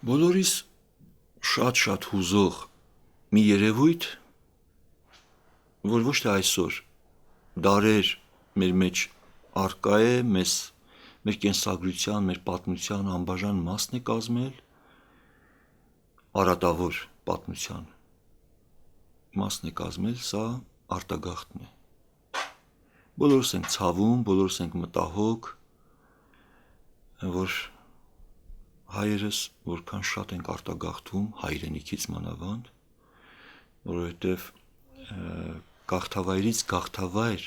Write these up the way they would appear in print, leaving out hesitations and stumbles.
Բոլորիս շատ հուզող մի երևույթ, որ ոչ թե այսօր դարեր մեր մեջ առկա է, մեր կենսագրության, մեր պատմության անբաժան մասն է կազմել, արատավոր պատմության մասն է կազմել, սա արտագաղթն է։ Բոլորս ենք ցավում, բոլորս ենք մտահոգ, որ հայերս որքան շատ ենք արտագաղթում հայրենիքից մանավանդ, որովհետև գաղթավայրից գաղթավայր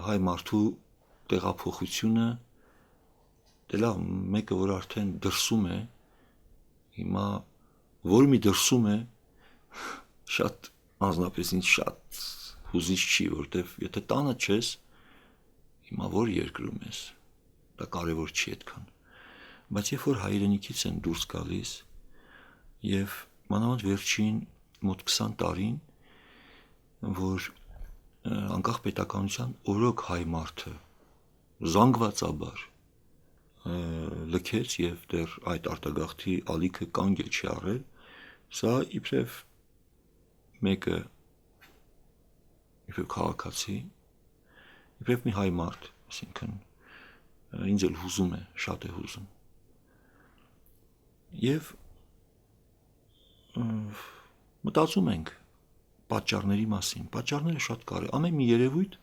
հայ մարդու տեղափոխությունը, դե լավ, մեկը որ արդեն դրսում է, հիմա որ մի դրսում է, շատ անձնապես ինձ շատ հուզիչ չի, որովհետև եթե տանը չես, հիմա որ երկրում ես, դա կարևոր չի այդքան, բայց երբ որ հայրենիքից են դուրս գալիս եւ մանավանդ վերջին մոտ 20 տարին, որ անկախ պետականության օրոք հայ մարդը զանգվածաբար լքեց եւ դեռ այդ արտագաղթի ալիքը կանգ էլ չի առել, սա իբրև մեկը իբրև քաղաքացի, իբրև մի հայ մարդ, այսինքն ինձ էլ հուզում է, շատ է հուզում։ Եվ մտածում ենք պատճառների մասին, պատճառները շատ կարևոր, ամեն մի երևույթ,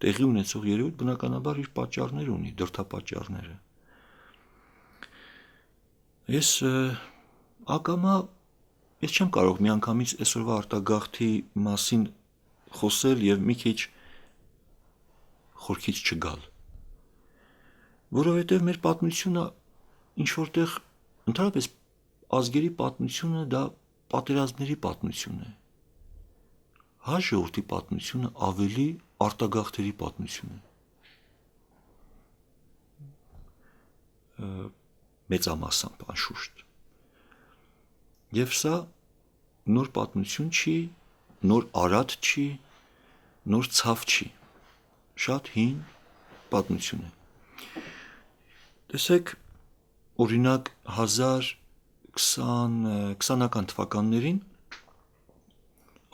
տեղի ունեցող երևույթ բնականաբար իր պատճառներ ունի, դրդապատճառները։ Ես ակամա ես չեմ կարող միանգամից այսօրվա արտագաղթի մասին խոսել եւ մի քիչ խորքից չգալ, որովհետեւ մեր պատմությունը ինչ որտեղ ընդհանրապես ազգերի պատմությունը դա պատերազմների պատմություն է։ Հայ ժողովրդի պատմությունը ավելի արտագաղթերի պատմություն է։ Մեծամասամբ անշուշտ։ Եվ սա նոր պատմություն չի, նոր արատ չի, նոր ցավ չի։ Շատ հին պատմություն է։ Տեսեք, օրինակ 1020-ական թվականներին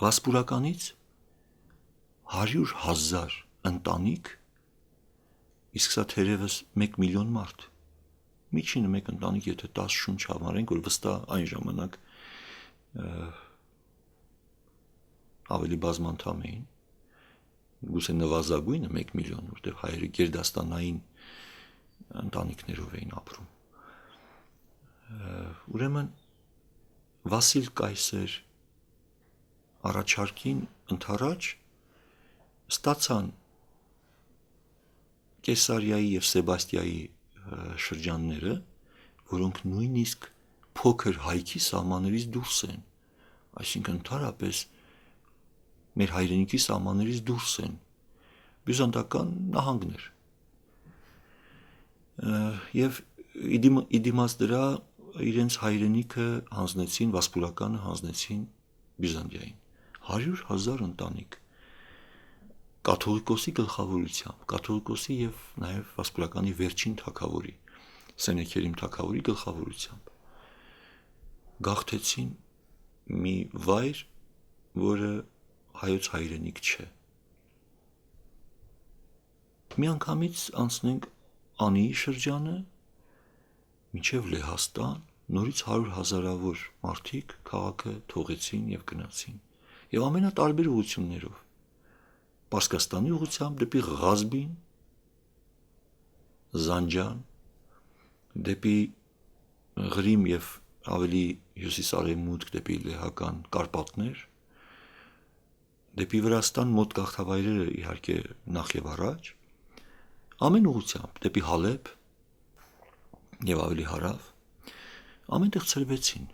Վասպուրականից 100,000 ընտանիք, իսկ սա թերևս 1 միլիոն մարդ, միջինը մեկ ընտանիք, եթե 10 շունչ համարենք, որ վստահ այն ժամանակ ավելի բազմանդամ էին, գուցե նվազագույնը 1 միլիոն, որտեղ հայերը գերդաստանային ընտանիքներով էին ապրում։ Ուրեմն Վասիլ կայսեր առաջարկին ընդառաջ ստացան Կեսարիայի եւ Սեբաստիայի շրջանները, որոնք նույնիսկ փոքր հայքի սահմաններից դուրս են, այսինքն ընդհանրապես մեր հայրենիքի սահմաններից դուրս են, բյուզանդական նահանգներ։ Եվ իդիմաց դրա իրենց հայրենիքը հանձնեցին, Վասպուրականը հանձնեցին Բյուզանդիային։ 100,000 ընտանիք կաթողիկոսի գլխավորությամբ, կաթողիկոսի եւ նաեւ Վասպուրականի վերջին թագավորի, Սենեքերիմ թագավորի գլխավորությամբ գաղթեցին մի վայր, որը հայոց հայրենիք չէ։ Միանգամից անցնենք Անիի շրջանը, մինչև Լեհաստան, նորից 100,000-ավոր մարդիկ քաղաքը թողեցին եւ գնացին։ Եվ ամենատարբեր ուղություններով։ Պարսկաստանի ուղությամբ դեպի Ղազբին, Զանջան, դեպի Ղրիմ եւ ավելի հյուսիսարևմուտք դեպի Լեհական Կարպատներ, դեպի Վրաստան մոտ գաղթավայրերը իհարկե նախ եւ առաջ, ամեն ուղությամբ դեպի Հալեբ եւ ավելի հարավ, ամենտեղ ցրվեցին։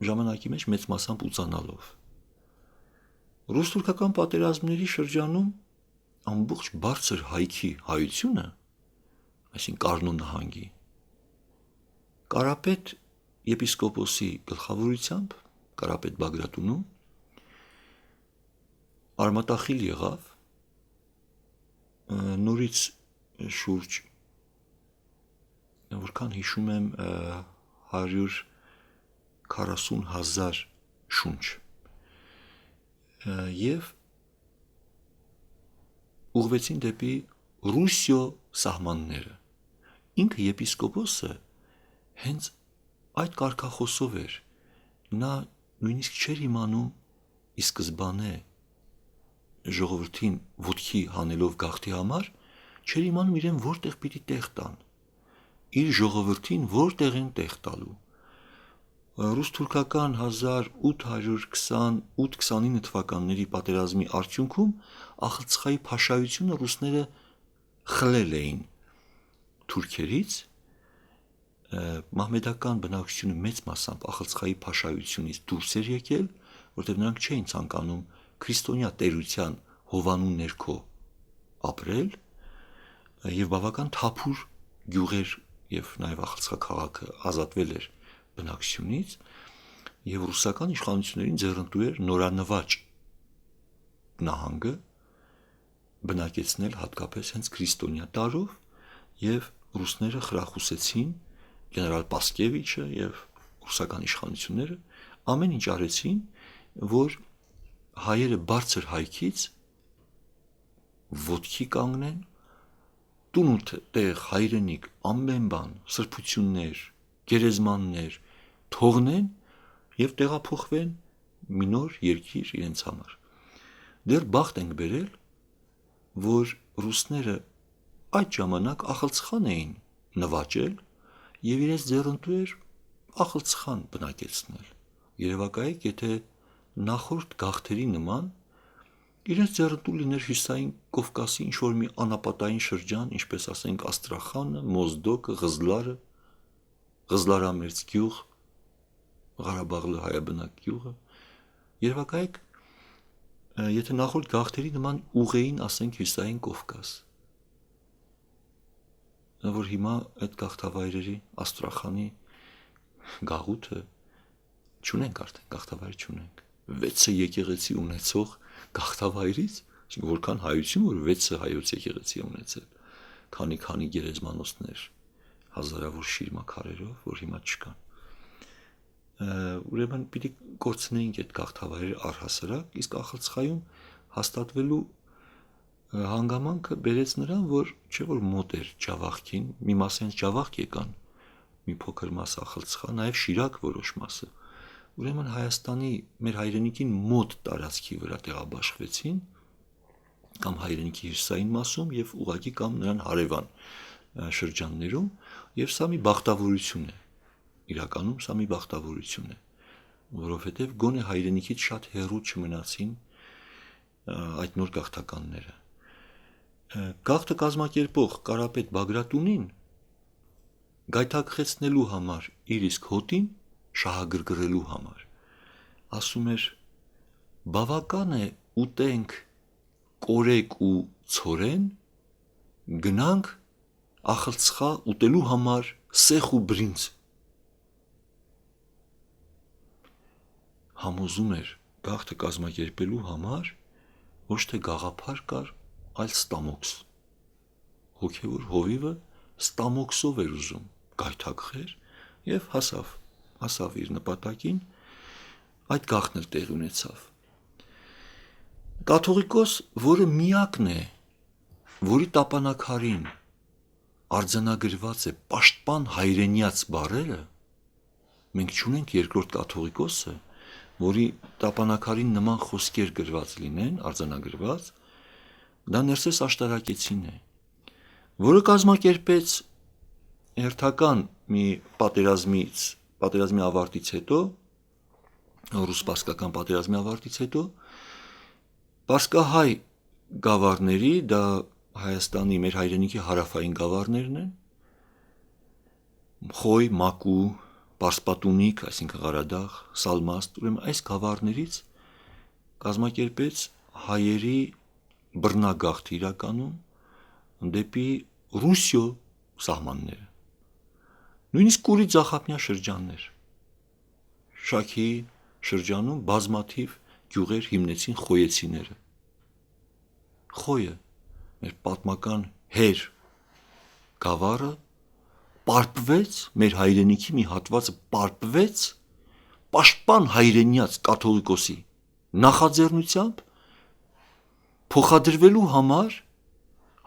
Ժամանակի մեջ մեծ մասամբ ուծանալով։ Ռուս-թուրքական պատերազմների շրջանում ամբողջ բարձր հայքի հայությունը, այսինքն Կառնու նահանգի, Կարապետ եպիսկոպոսի գլխավորությամբ, Կարապետ Բագրատունու, արմատախիլ եղավ, նորից շուրջ, որ որքան հիշում եմ 140,000 շունչ եւ ուղղվեցին դեպի Ռուսիո սահմանները։ Ինքը եպիսկոպոսը հենց այդ կարգախոսով էր, նա նույնիսկ չէր իմանում ի սկզբանե ժողովրդին ոտքի հանելով գաղթի համար, չէր իմանում իրեն որտեղ պիտի տեղ տան, իր ժողովրդին որտեղ են տեղ տալու։ Ռուս-թուրքական 1828-29 թվականների պատերազմի արդյունքում Ախալցխայի փաշայությունը ռուսները խլել էին թուրքերից, մահմեդական բնակչությունը մեծ մասամբ Ախալցխայի փաշայությունից դուրս էր եկել, որտեղ նրանք չէին ցանկանում քրիստոնյա տերության հովանու ներքո ապրել եւ բավական թափուր գյուղեր եւ նաեւ Ախալցխա քաղաքը ազատվել էր բնակչությունից եւ ռուսական իշխանություններին ձեռնտու էր նորանվաճ նահանգը բնակեցնել հատկապես հենց քրիստոնյա տարով եւ ռուսները խրախուսեցին գեներալ Պասկևիչը եւ ռուսական իշխանությունները ամեն ինչ արեցին, որ հայերը բարձր հայքից ոտքի կանգնեն, տուն ու տեղ հայրենիք, ամեն բան, սրբություններ, գերեզմաններ թողնեն եւ տեղափոխվեն մի նոր երկիր իրենց համար։ Դեռ բախտ ենք բերել, որ ռուսները այդ ժամանակ Ախալցխան էին նվաճել եւ իրենց ձեռնտու էր Ախալցխան բնակեցնել։ Երևակայեք, եթե նախորդ գաղթերի նման իրենց ձեռնտու լիներ Հյուսիսային Կովկասի ինչ-որ մի անապատային շրջան, ինչպես ասենք Աստրախանը, Մոզդոկը, Ղզլարամերձ գյուղ, Ղարաբաղի հայաբնակ գյուղը, երևակայեք, եթե նախորդ գաղթերի նման ուղեին, ասենք Հյուսիսային Կովկաս, որ հիմա այդ գաղթավայրերի Աստրախանի գաղութը չունենք, արդեն գաղթավայր չունենք, 6 եկեղեցի ունեցող գաղթավայրից, որքան հայություն, որ 6 հայոց եկեղեցի ունեցել, քանի գերեզմանոցներ, հազարավոր շիրմաքարերով, որ հիմա չկան։ Ուրեմն պիտի կորցնեինք այդ գաղթավայրերը առհասարակ, իսկ Ախալցխայում հաստատվելու հանգամանքը բերեց նրան, որ չէ որ մոտ էր Ջավախքին, մի մաս հենց Ջավախք եկան, մի փոքր մաս Ախալցխա, նաև Շիրակ որոշ մասը։ Ուրեմն Հայաստանի մեր հայրենիքին մոտ տարածքի վրա տեղաբաշխվեցին, կամ հայրենիքի հյուսիսային մասում եւ ուղղակի կամ նրան հարևան շրջաններում, եւ սա մի բախտավորություն է։ Իրականում սա մի բախտավորություն է, որովհետեւ գոնե հայրենիքից շատ հեռու չմնացին այդ նոր գաղթականները։ Գաղթը կազմակերպող Կարապետ Բագրատունին գայթակղեցնելու համար իր իսկ հոտին շահագրգռելու համար ասում էր. բավական է ուտենք կորեկ ու ցորեն, գնանք Ախալցխա ուտելու համար սեխ ու բրինձ։ Համոզում էր գաղթը կազմակերպելու համար ոչ թե գաղափար կար, այլ ստամոքս։ Հոգևոր հովիվը ստամոքսով էր ուզում գայթակղեր եւ հասավ իր նպատակին, այդ գաղթն էլ տեղի ունեցավ։ Կաթողիկոս, որը միակն է, որի տապանակարին արձանագրված է պաշտպան հայրենյաց բառերը, մենք չունենք երկրորդ կաթողիկոսը, որի տապանակարին նման խոսքեր գրված լինեն, արձանագրված, դա Ներսես Աշտարակեցին է, որը կազմակերպեց հերթական մի պատերազմի ավարտից հետո, ռուս-պարսկական պատերազմի ավարտից հետո, պարսկահայ գավառների, դա Հայաստանի մեր հայրենիքի հարավային գավառներն են, Խոյ, Մակու, Պարսպատունիկ, այսինքն Ղարադաղ, Սալմաստ, ուրեմն այս գավառներից կազմակերպեց հայերի բռնագաղթ իրականում դեպի Ռուսիո սահմանները։ Նույնիսկ Կուրի ձախապնյա շրջաններ։ Շաքիի շրջանում բազմաթիվ գյուղեր հիմնեցին խոյեցիները։ Խոյը մեր պատմական հեր գավառը պարպվեց, մեր հայրենիքի մի հատվածը պարպվեց պաշտպան հայրենյաց կաթողիկոսի նախաձեռնությամբ փոխադրվելու համար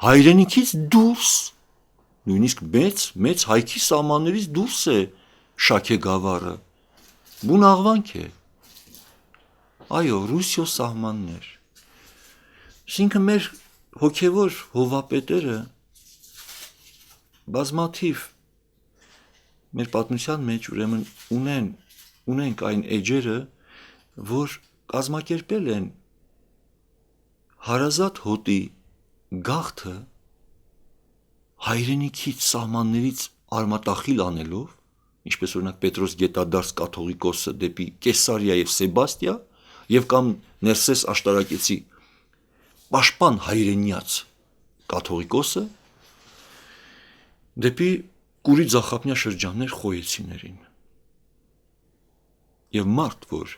հայրենիքից դուրս, նույնիսկ մեծ հայքի սահմաններից դուրս է Շաքե գավառը, բուն աղվանք է, այո, Ռուսիո սահմաններ, այսինքն մեր հոգևոր հովվապետերը բազմաթիվ մեր պատմության մեջ ուրեմն ունենք այն էջերը, որ կազմակերպել են հարազատ հոտի գաղթը հայրենիքից սահմաններից արմատախիլ անելով, ինչպես օրինակ Պետրոս Գետադարս կաթողիկոսը դեպի Կեսարիա եւ Սեբաստիա, եւ կամ Ներսես աշտարակեցի պաշտպան հայրենյաց կաթողիկոսը դեպի Կուրի ձախապնյա շրջաններ խոյեցիներին։ Եվ մարդ, որ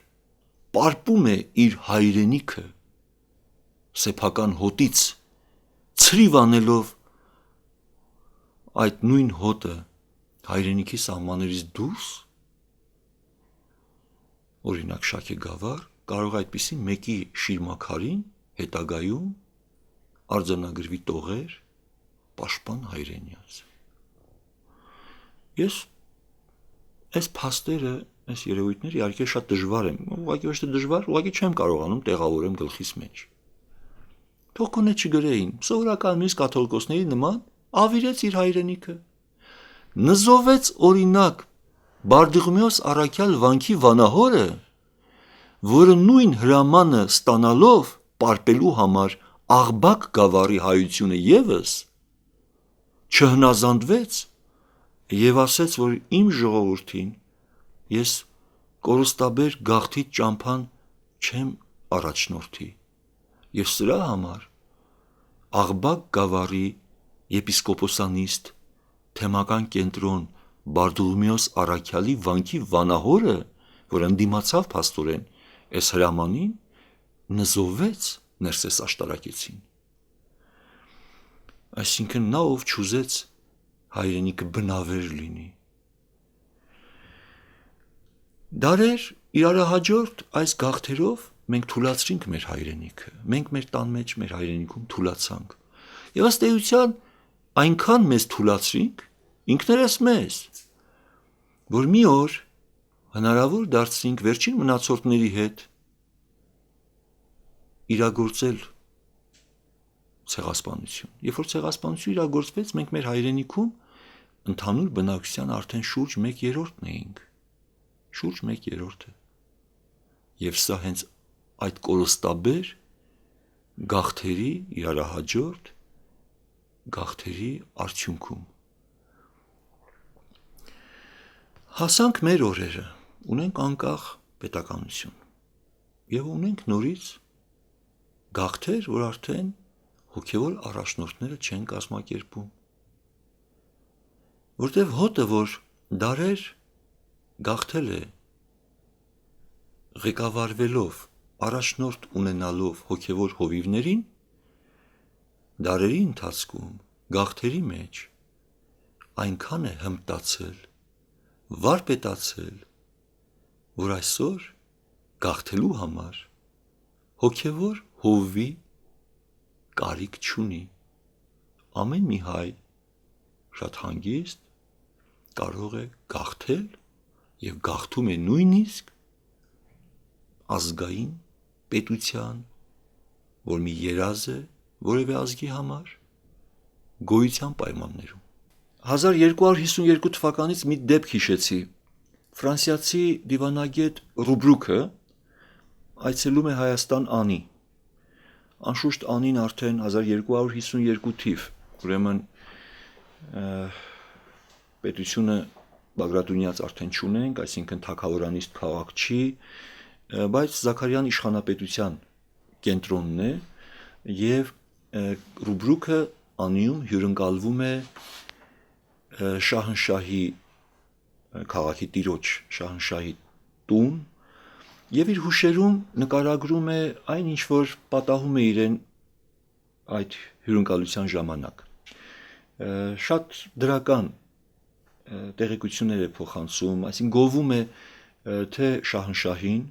պարպում է իր հայրենիքը սեփական հոտից ցրիվ անելով այդ նույն հոտը հայրենիքի սահմաններից դուրս, օրինակ Շաքե գավառ, կարող այդպիսի մեկի շիրմաքարին հետագայում արձանագրվի տողեր պաշտպան հայրենյաց։ Ես այս փաստերը, այս երևույթները իհարկե շատ դժվար եմ, ուղղակի ոչ թե դժվար, ուղղակի չեմ կարողանում տեղավորեմ գլխիս մեջ։ Թող կոնե չգրեին, սովորական մյուս կաթողիկոսների նման ավիրեց իր հայրենիքը, նզովեց օրինակ Բարդիղմեոս առաքյալ վանքի վանահորը, որը նույն հրամանը ստանալով պարպելու համար Աղբակ գավառի հայությունը եւս չհնազանդվեց եւ ասեց, որ իմ ժողովրդին ես կորստաբեր գաղթի ճամփան չեմ առաջնորդի եւ սրա համար Աղբակ գավառի եպիսկոպոսանիստ թեմական կենտրոն Բարդուղմեոս առաքյալի վանքի վանահորը, որ ընդդիմացավ փաստորեն այս հրամանին, նզովեց Ներսես աշտարակեցին։ Այսինքն նա ով չուզեց հայրենիքը բնավեր լինի։ Դարեր իրարահաջորդ այս գաղթերով մենք թուլացրինք մեր հայրենիքը, մենք մեր տան մեջ մեր հայրենիքում թուլացանք, եւ ըստ էության այնքան մեզ թուլացրինք ինքներս մեզ, որ մի օր հնարավոր դարձրինք վերջին մնացորդների հետ իրագործել ցեղասպանություն։ Երբ որ ցեղասպանություն իրագործվեց, մենք մեր հայրենիքում ընդհանուր բնակչության արդեն շուրջ 1/3-ն էինք, շուրջ 1/3-ը, եւ սա հենց այդ կորստաբեր գաղթերի իրարահաջորդ գաղթերի արդյունքում։ Հասանք մեր օրերը, ունենք անկախ պետականություն եւ ունենք նորից գաղթեր, որ արդեն հոգևոր առաջնորդները չեն կազմակերպում, որտեվ հոտը, որ դարեր գաղթել է ղեկավարվելով, առաջնորդ ունենալով հոգևոր հովիվներին, դարերի ընթացքում գաղթերի մեջ այնքան է հմտացել, վարպետացել, որ այսօր գաղթելու համար հոգևոր հովվի կարիք չունի։ Ամեն մի հայ շատ հանգիստ կարող է գաղթել եւ գաղթում է նույնիսկ ազգային պետության, որ մի երազ է որևէ ազգի համար, գոյության պայմաններում։ 1252 թվականից մի դեպք հիշեցի։ Ֆրանսիացի դիվանագետ Ռուբրուկը այցելում է Հայաստան Անի։ Անշուշտ Անին արդեն 1252 թիվ, ուրեմն պետությունը Բագրատունյաց արդեն չունենք, այսինքն թագավորանիստ քաղաք չի, բայց Զաքարյան իշխանապետության կենտրոնն է եւ Ռուբրուկը Անիում հյուրընկալվում է Շահնշահի քաղաքի տիրոջ Շահնշահի տուն եւ իր հուշերում նկարագրում է այն, ինչ որ պատահում է իրեն այդ հյուրընկալության ժամանակ։ Շատ դրական տեղեկություններ է փոխանցում, այսինքն գովում է թե շահնշահին,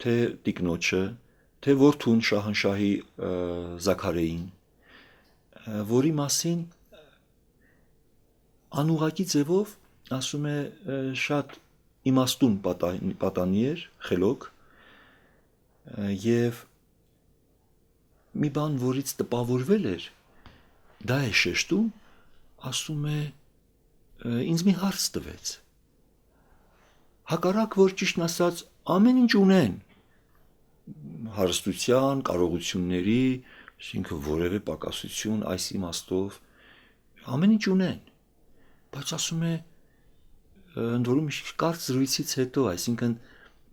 թե տիկնոջը, թե որդուն շահնշահի Զաքարեին, որի մասին անուղակի ձևով ասում է շատ իմաստուն պատանի էր, խելոք, եւ մի բան, որից տպավորվել էր, դա է շեշտում, ասում է ինձ մի հարց տվեց, հակառակ որ ճիշտն ասած ամեն ինչ ունեն, հարստության, կարողությունների, այսինքն որևէ պակասություն այս իմաստով ամեն ինչ ունեն, բայց ասում է ընդ որում կարճ զրույցից հետո, այսինքն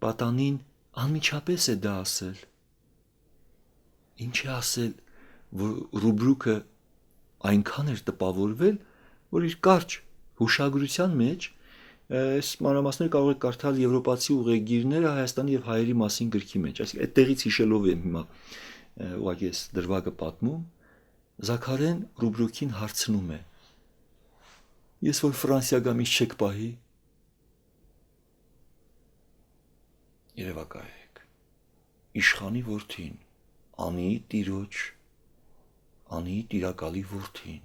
պատանին անմիջապես է դա ասել, ինչ է ասել, որ Ռուբրուկը այնքան էր տպավորվել, որ իր կարճ հուշագրության մեջ այս մանրամասները կարող եք կարդալ եվրոպացի ուղեգիրները Հայաստանի եւ հայերի մասին գրքի մեջ, այսինքն այդտեղից հիշելով եմ հիմա ուղղակի այս դրվագը պատմում, Զաքարեն Ռուբրուկին հարցնում է. Ես որ Ֆրանսիա գամ, ինչ չեք պահի։ Երևակայեք, իշխանի որդին, Անիի տիրոջ, Անիի տիրակալի որդին,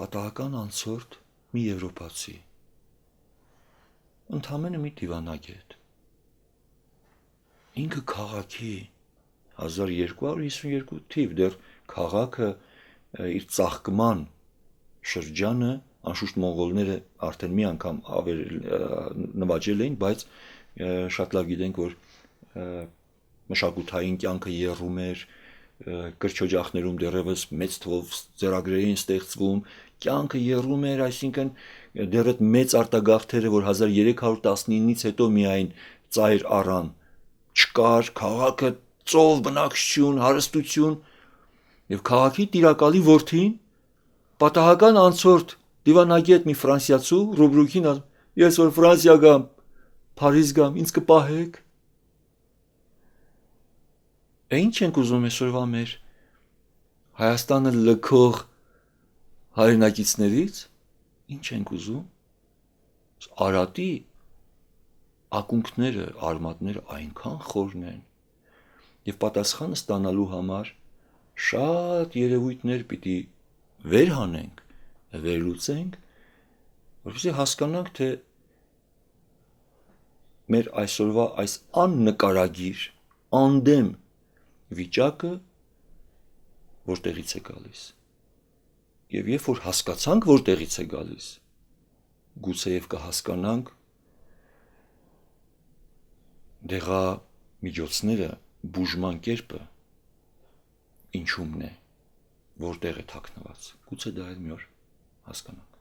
պատահական անցորդ մի եվրոպացի, ընդամենը մի դիվանագետ, ինքը քաղաքի 1252 թիվ, դեռ քաղաքը իր ծաղկման շրջանը, անշուշտ մոնղոլները արդեն մի անգամ նվաճել էին, բայց շատ լավ գիտենք, որ մշակութային կյանքը եռում էր, կրճօջախներում դեռևս մեծ թվով ձեռագրեր էին ստեղծվում, կյանքը եռում էր, այսինքն դեռ այդ մեծ արտագաղթերը, որ 1319-ից հետո միայն ծայր առան, չկար, քաղաքը ծով բնակչություն, հարստություն, եւ քաղաքի տիրակալի որդին, պատահական անցորդ դիվանագետ մի ֆրանսիացու, Ռուբրուկին, ես որ Ֆրանսիա գամ, Փարիզ գամ, ինձ կպահեք։ Ինչ ենք ուզում այսօրվա մեր Հայաստանը լքող հայրենակիցներից, ինչ ենք ուզում, Արատի ակունքները, արմատները այնքան խորն են, եւ պատասխանը ստանալու համար շատ երևույթներ պիտի վեր հանենք, վերլուծենք, որպեսզի հասկանանք, թե մեր այսօրվա այս աննկարագիր, անդեմ վիճակը որտեղից է գալիս։ Եվ երբ որ հասկացանք որտեղից է գալիս, գուցեև կհասկանանք դեղամիջոցները, բուժման կերպը ինչումն է, որտեղ է թաքնված, գուցե դա էլ մի օր հասկանանք։